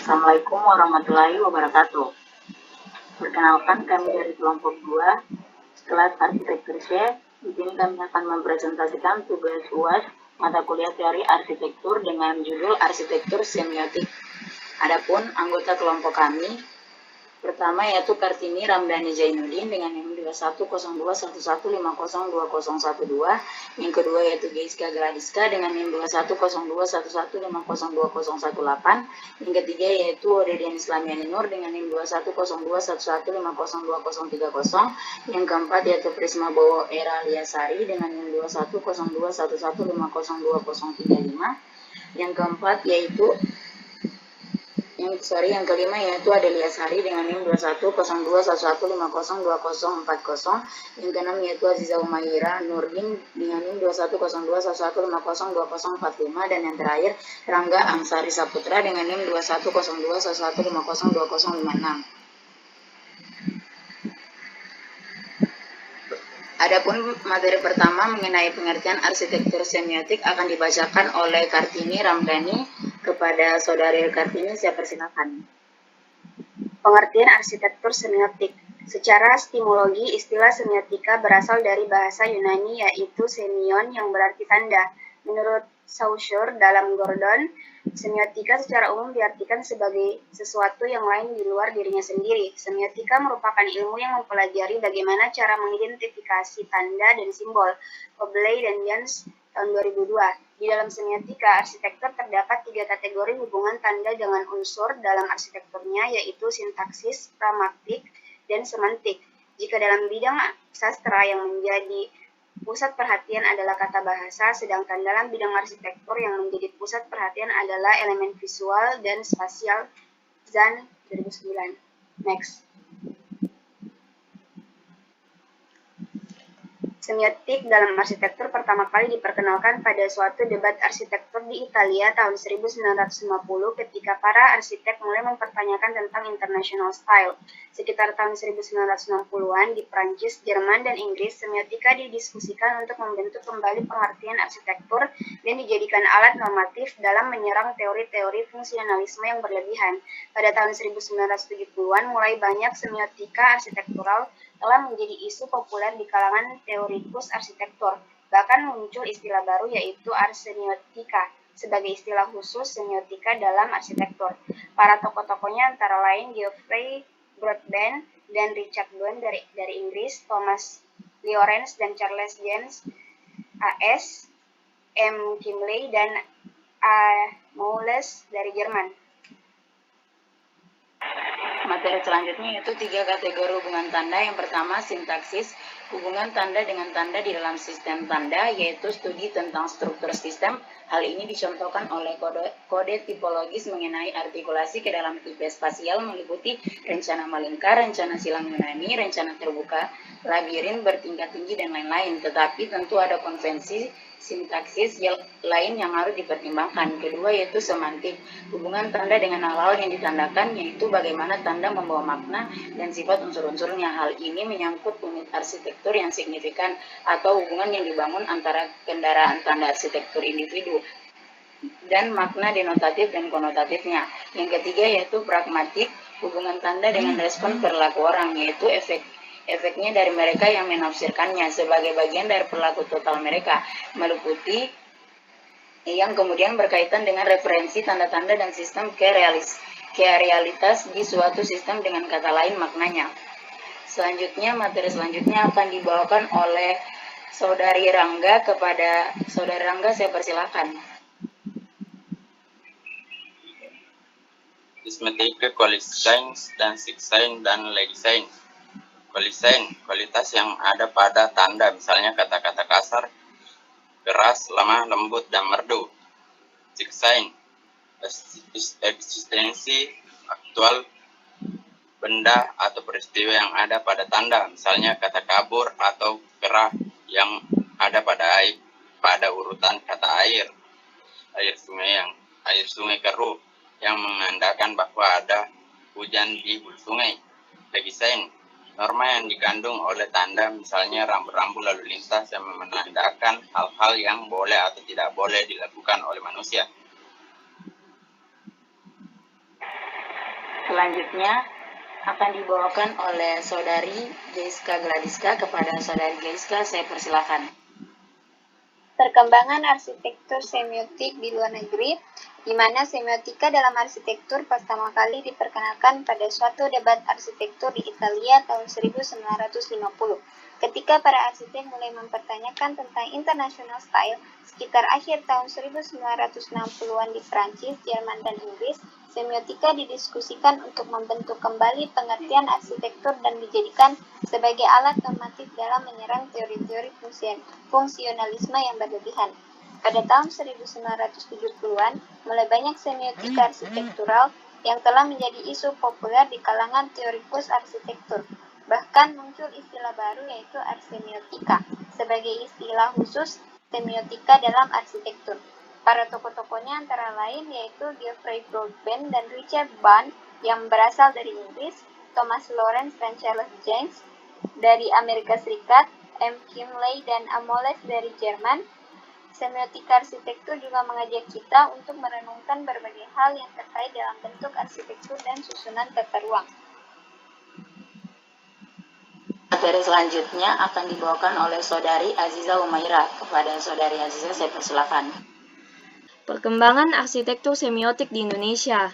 Assalamualaikum warahmatullahi wabarakatuh. Perkenalkan, kami dari kelompok 2, kelas arsitektur C. Di sini kami akan mempresentasikan tugas UAS mata kuliah teori arsitektur dengan judul arsitektur semiotik. Adapun anggota kelompok kami, pertama yaitu Kartini Ramdhani Zainuddin dengan NIM 210211502012. Yang kedua yaitu Geiska Gladiska dengan NIM 210211502018. Yang ketiga yaitu Odedian Islamiani Nur dengan NIM 210211502030. Yang keempat yaitu Prisma Bowo Era Liasari dengan NIM 210211502035. Yang keempat yaitu yang kelima yaitu Adelia Sari dengan NIM 210211502040. Yang keenam yaitu Aziza Umaira Nurdin dengan NIM 210211502045. Dan yang terakhir Rangga Ansari Saputra dengan NIM 210211502056. Adapun materi pertama mengenai pengertian arsitektur semiotik akan dibacakan oleh Kartini Ramdhani. Kepada Saudari Kartini, saya persilakan. Pengertian arsitektur semiotik. Secara stimologi, istilah semiotika berasal dari bahasa Yunani yaitu semion yang berarti tanda. Menurut Saussure dalam Gordon, semiotika secara umum diartikan sebagai sesuatu yang lain di luar dirinya sendiri. Semiotika merupakan ilmu yang mempelajari bagaimana cara mengidentifikasi tanda dan simbol. Hobley dan Jans tahun 2002. Di dalam semiotika, arsitektur terdapat 3 kategori hubungan tanda dengan unsur dalam arsitekturnya, yaitu sintaksis, pragmatik, dan semantik. Jika dalam bidang sastra yang menjadi pusat perhatian adalah kata bahasa, sedangkan dalam bidang arsitektur yang menjadi pusat perhatian adalah elemen visual dan spasial. Zan 2009. Next. Semiotik dalam arsitektur pertama kali diperkenalkan pada suatu debat arsitektur di Italia tahun 1950 ketika para arsitek mulai mempertanyakan tentang international style. Sekitar tahun 1960-an di Prancis, Jerman, dan Inggris, semiotika didiskusikan untuk membentuk kembali pengertian arsitektur dan dijadikan alat normatif dalam menyerang teori-teori fungsionalisme yang berlebihan. Pada tahun 1970-an mulai banyak semiotika arsitektural telah menjadi isu populer di kalangan teorikus arsitektur. Bahkan muncul istilah baru yaitu arseniotika sebagai istilah khusus semiotika dalam arsitektur. Para tokoh-tokohnya antara lain Geoffrey Broadbent dan Richard Bond dari Inggris, Thomas Lawrence dan Charles James, A.S. M. Kimley dan A. Moelis dari Jerman. Materi selanjutnya yaitu 3 kategori hubungan tanda. Yang pertama, sintaksis, hubungan tanda dengan tanda di dalam sistem tanda, yaitu studi tentang struktur sistem. Hal ini dicontohkan oleh kode tipologis mengenai artikulasi ke dalam tipe spasial meliputi rencana melingkar, rencana silang Yunani, rencana terbuka, labirin bertingkat tinggi, dan lain-lain. Tetapi tentu ada konvensi sintaksis lain yang harus dipertimbangkan. Kedua yaitu semantik, hubungan tanda dengan hal-hal yang ditandakan, yaitu bagaimana tanda membawa makna dan sifat unsur-unsurnya. Hal ini menyangkut unit arsitektur yang signifikan atau hubungan yang dibangun antara kendaraan tanda arsitektur individu dan makna denotatif dan konotatifnya. Yang ketiga yaitu pragmatik, hubungan tanda dengan respon perilaku orang, yaitu efeknya dari mereka yang menafsirkannya sebagai bagian dari perilaku total mereka, meliputi yang kemudian berkaitan dengan referensi tanda-tanda dan sistem ke realitas di suatu sistem, dengan kata lain maknanya. Selanjutnya, materi selanjutnya akan dibawakan oleh Saudari Rangga. Kepada Saudari Rangga, saya persilakan. Semiotika, Qualisains, dan Sixsain, dan Legisain. Qualisain, kualitas yang ada pada tanda, misalnya kata-kata kasar, keras, lemah, lembut, dan merdu. Sixsain, eksistensi aktual benda atau peristiwa yang ada pada tanda, misalnya kata kabur atau kerah yang ada pada urutan kata air sungai keruh yang menandakan bahwa ada hujan di hulu sungai. Legisain, norma yang dikandung oleh tanda, misalnya rambu-rambu lalu lintas yang menandakan hal-hal yang boleh atau tidak boleh dilakukan oleh manusia. Selanjutnya akan dibawakan oleh Saudari Jessica Gladiska. Kepada Saudari Jessica, saya persilakan. Perkembangan arsitektur semiotik di luar negeri, di mana semiotika dalam arsitektur pertama kali diperkenalkan pada suatu debat arsitektur di Italia tahun 1950. Ketika para arsitek mulai mempertanyakan tentang international style, sekitar akhir tahun 1960-an di Prancis, Jerman, dan Inggris, semiotika didiskusikan untuk membentuk kembali pengertian arsitektur dan dijadikan sebagai alat normatif dalam menyerang teori-teori fungsionalisme yang berlebihan. Pada tahun 1970-an, mulai banyak semiotika arsitektural yang telah menjadi isu populer di kalangan teorikus arsitektur. Bahkan muncul istilah baru yaitu arsemiotika sebagai istilah khusus semiotika dalam arsitektur. Para tokoh-tokohnya antara lain yaitu Geoffrey Broadbent dan Richard Bahn yang berasal dari Inggris, Thomas Lawrence dan Charles James dari Amerika Serikat, M. Kimley dan Amoles dari Jerman. Semiotika arsitektur juga mengajak kita untuk merenungkan berbagai hal yang terkait dalam bentuk arsitektur dan susunan tata ruang. Materi selanjutnya akan dibawakan oleh Saudari Aziza Umaira. Kepada Saudari Aziza, saya persilakan. Perkembangan arsitektur semiotik di Indonesia.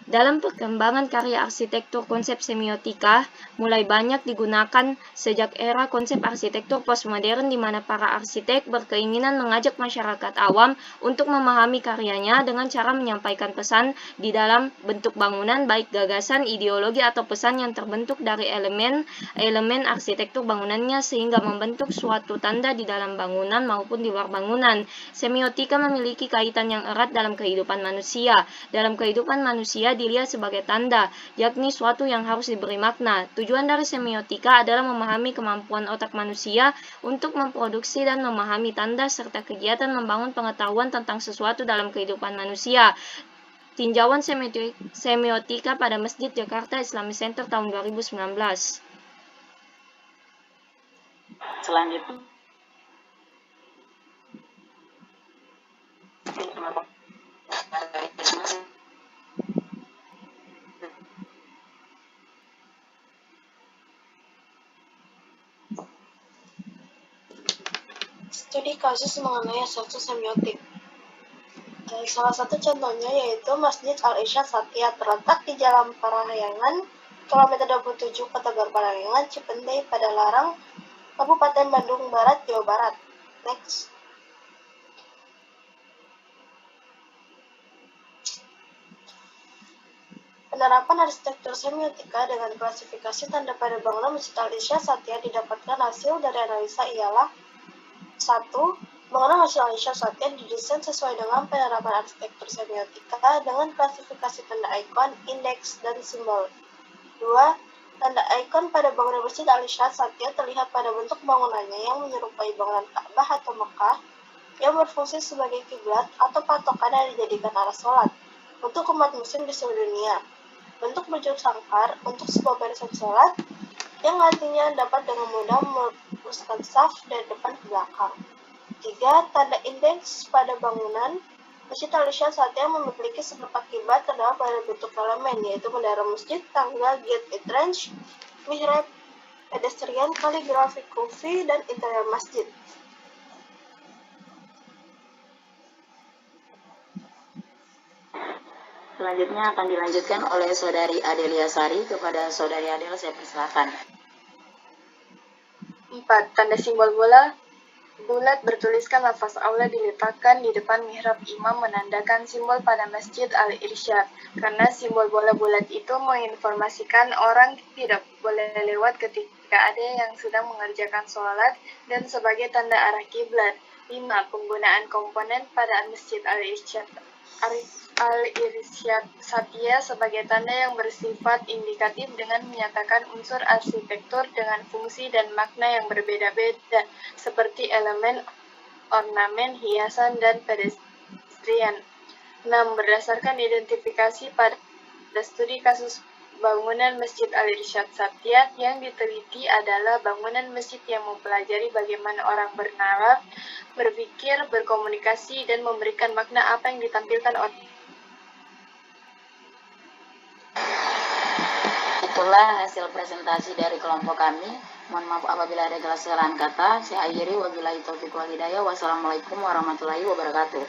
Dalam perkembangan karya arsitektur, konsep semiotika mulai banyak digunakan sejak era konsep arsitektur postmodern di mana para arsitek berkeinginan mengajak masyarakat awam untuk memahami karyanya dengan cara menyampaikan pesan di dalam bentuk bangunan, baik gagasan, ideologi, atau pesan yang terbentuk dari elemen arsitektur bangunannya sehingga membentuk suatu tanda di dalam bangunan maupun di luar bangunan. Semiotika memiliki kaitan yang erat dalam kehidupan manusia. Dalam kehidupan manusia dilihat sebagai tanda, yakni suatu yang harus diberi makna. Tujuan dari semiotika adalah memahami kemampuan otak manusia untuk memproduksi dan memahami tanda serta kegiatan membangun pengetahuan tentang sesuatu dalam kehidupan manusia. Tinjauan semiotika pada Masjid Jakarta Islamic Center tahun 2019. Selanjutnya studi kasus mengenai asal-usul semiotik. Salah satu contohnya yaitu Masjid Al-Irsyad Satya, terletak di Jalan Parahyangan, kilometer 27, Kota Parahyangan, Cipendei, Padalarang, Kabupaten Bandung Barat, Jawa Barat. Next. Penerapan arsitektur semiotika dengan klasifikasi tanda pada bangunan Masjid Al-Irsyad Satya didapatkan hasil dari analisa ialah 1. Bangunan Masjid Al-Irsyad Satya didesain sesuai dengan penerapan arsitektur semiotika dengan klasifikasi tanda ikon, indeks, dan simbol. 2. Tanda ikon pada bangunan Masjid Al-Irsyad Satya terlihat pada bentuk bangunannya yang menyerupai bangunan Ka'bah atau Mekah yang berfungsi sebagai kiblat atau patokan yang dijadikan arah sholat untuk umat muslim di seluruh dunia. Bentuk berbentuk sangkar untuk sebuah barisan sholat yang artinya dapat dengan mudah meluruskan saf dari depan ke belakang. 3. Tanda indeks pada bangunan Masjid Al-Irsyad Satya memiliki seperempat kiblat terdapat pada bentuk elemen, yaitu menara masjid, tangga, gate entrance, mihrab, pedestrian, kaligrafi kufi, dan interior masjid. selanjutnya akan dilanjutkan oleh Saudari Adelia Sari. Kepada Saudari Adel, saya persilakan. 4. Tanda simbol bola bulat bertuliskan lafaz Allah diletakkan di depan mihrab imam menandakan simbol pada Masjid Al-Irsyad. Karena simbol bola bulat itu menginformasikan orang tidak boleh lewat ketika ada yang sedang mengerjakan sholat dan sebagai tanda arah kiblat. 5. Penggunaan komponen pada Masjid Al-Irsyad Satya sebagai tanda yang bersifat indikatif dengan menyatakan unsur arsitektur dengan fungsi dan makna yang berbeda-beda seperti elemen, ornamen, hiasan, dan pedestrian. 6. Berdasarkan identifikasi pada studi kasus bangunan Masjid Al-Irsyad Satya yang diteliti adalah bangunan masjid yang mempelajari bagaimana orang bernalar, berpikir, berkomunikasi, dan memberikan makna apa yang ditampilkan oleh itulah hasil presentasi dari kelompok kami. Mohon maaf apabila ada kesalahan kata. Saya akhiri, wabillahi taufiq wal hidayah. Wassalamualaikum warahmatullahi wabarakatuh.